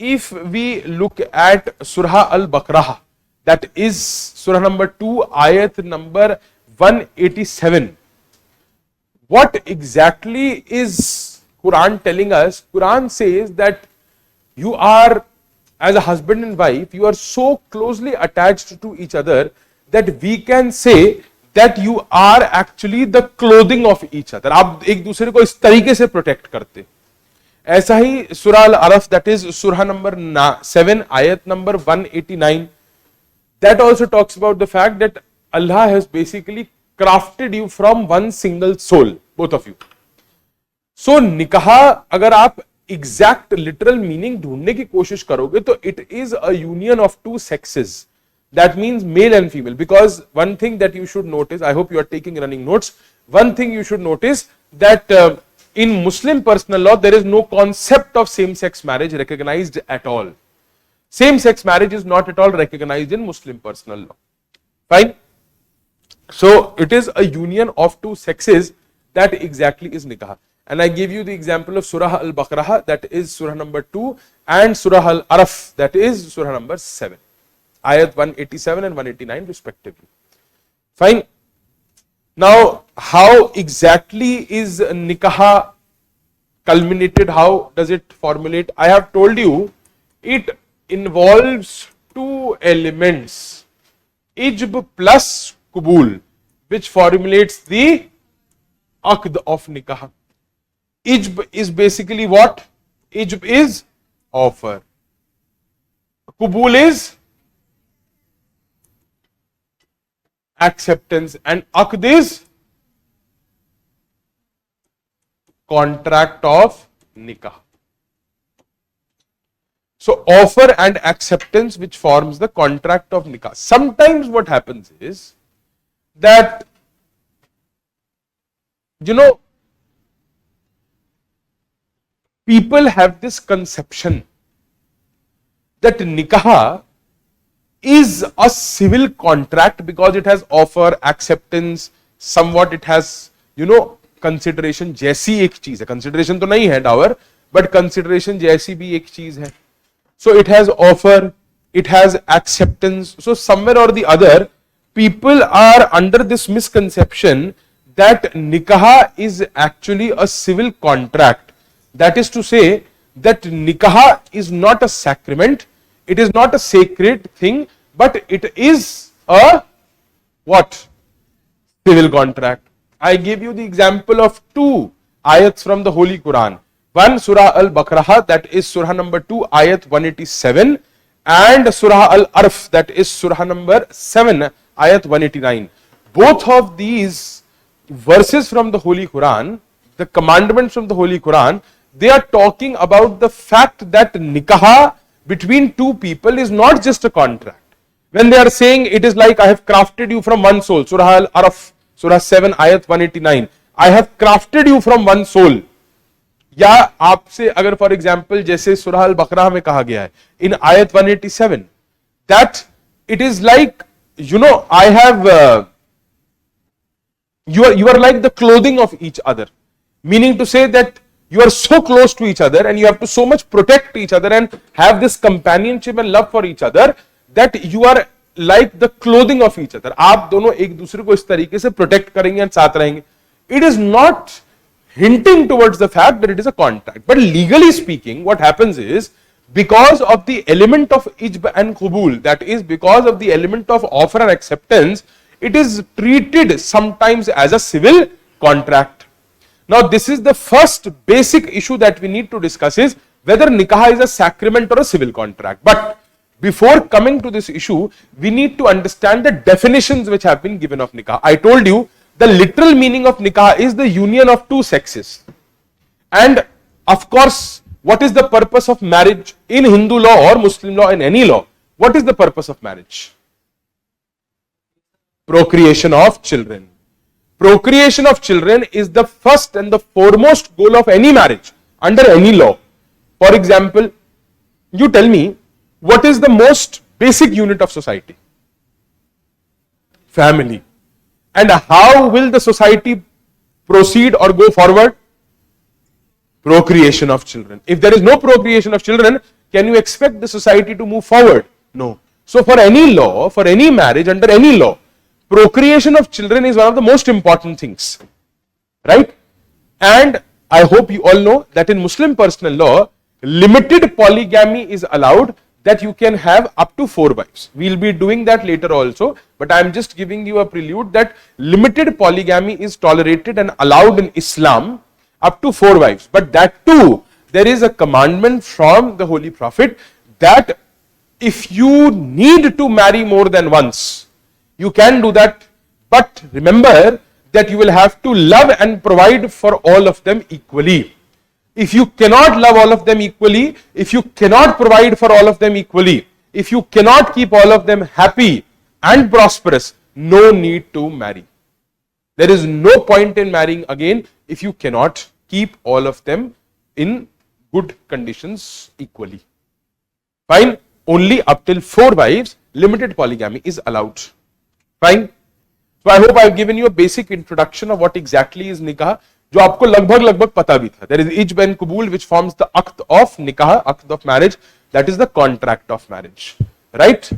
if we look at Surah Al-Baqarah, that is Surah number 2, ayat number 187, what exactly is Quran telling us? Quran says that you are, as a husband and wife, you are so closely attached to each other that we can say that you are actually the clothing of each other. आप एक दूसरे को इस तरीके से protect करते. ऐसा ही सूरह अल-अरफ, that is surah number 7, ayat number 189, that also talks about the fact that Allah has basically crafted you from one single soul, both of you. So निकाह अगर आप एग्जैक्ट लिटरल मीनिंग ढूंढने की कोशिश करोगे तो it is a union of two sexes. That means male and female, because one thing that you should notice, I hope you are taking running notes, one thing you should notice that in Muslim personal law there is no concept of same sex marriage recognized at all. Same sex marriage is not at all recognized in Muslim personal law. Fine. So it is a union of two sexes, that exactly is nikah. And I gave you the example of Surah Al-Baqarah, that is Surah number 2, and Surah Al-Araf, that is Surah number 7. Ayat 187 and 189 respectively. Fine. Now, how exactly is nikah culminated? How does it formulate? I have told you it involves two elements, ijb plus qubul, which formulates the aqd of nikah. Ijb is basically what? Ijb is offer. Qubul is acceptance, and aqd is contract of nikah. So offer and acceptance which forms the contract of nikah. Sometimes what happens is that, you know, people have this conception that nikah is a civil contract because it has offer, acceptance, somewhat it has, you know, consideration जैसी एक चीज है. Consideration तो नहीं है dower, but consideration जैसी भी एक चीज है. So it has offer, it has acceptance. So somewhere or the other, people are under this misconception that nikah is actually a civil contract. That is to say that nikah is not a sacrament. It is not a sacred thing, but it is a what? Civil contract. I gave you the example of two ayats from the Holy Quran. One, Surah Al-Baqarah, that is Surah number 2, ayat 187, and Surah Al-Arf, that is Surah number 7, ayat 189. Both of these verses from the Holy Quran, the commandments from the Holy Quran, they are talking about the fact that nikah between two people is not just a contract. When they are saying it is like I have crafted you from one soul, Surah Al-Araf, Surah 7, ayat 189, I have crafted you from one soul. या आपसे अगर for example जैसे सूरह अल बकरा में कहा गया है इन आयत 187, that it is like, you know, I have you are like the clothing of each other, meaning to say that you are so close to each other and you have to so much protect each other and have this companionship and love for each other that you are like the clothing of each other. आप दोनों एक दूसरे को इस तरीके से protect करेंगे और साथ रहेंगे. It is not hinting towards the fact that it is a contract, but legally speaking what happens is, because of the element of ijb and qubul, that is because of the element of offer and acceptance, it is treated sometimes as a civil contract. Now this is the first basic issue that we need to discuss, is whether nikah is a sacrament or a civil contract. But before coming to this issue, we need to understand the definitions which have been given of nikah. I told you the literal meaning of nikah is the union of two sexes. And of course, what is the purpose of marriage in Hindu law or Muslim law, in any law? What is the purpose of marriage? Procreation of children. Procreation of children is the first and the foremost goal of any marriage under any law. For example, you tell me, what is the most basic unit of society? Family. And how will the society proceed or go forward? Procreation of children. If there is no procreation of children, can you expect the society to move forward? No. So for any law, for any marriage, under any law, procreation of children is one of the most important things, right? And I hope you all know that in Muslim personal law, limited polygamy is allowed, that you can have up to 4 wives. We'll be doing that later also, but I'm just giving you a prelude that limited polygamy is tolerated and allowed in Islam up to 4 wives. But that too, there is a commandment from the Holy Prophet that if you need to marry more than once, you can do that, but remember that you will have to love and provide for all of them equally. If you cannot love all of them equally, if you cannot provide for all of them equally, if you cannot keep all of them happy and prosperous, no need to marry. There is no point in marrying again if you cannot keep all of them in good conditions equally. Fine, only up till 4 wives, limited polygamy is allowed. Fine. So I hope I have given you a basic introduction of what exactly is nikah, जो आपको लगभग पता भी था. There is ijb and qubul, which forms the aqd of nikah, aqd of marriage, that is the contract of marriage, right?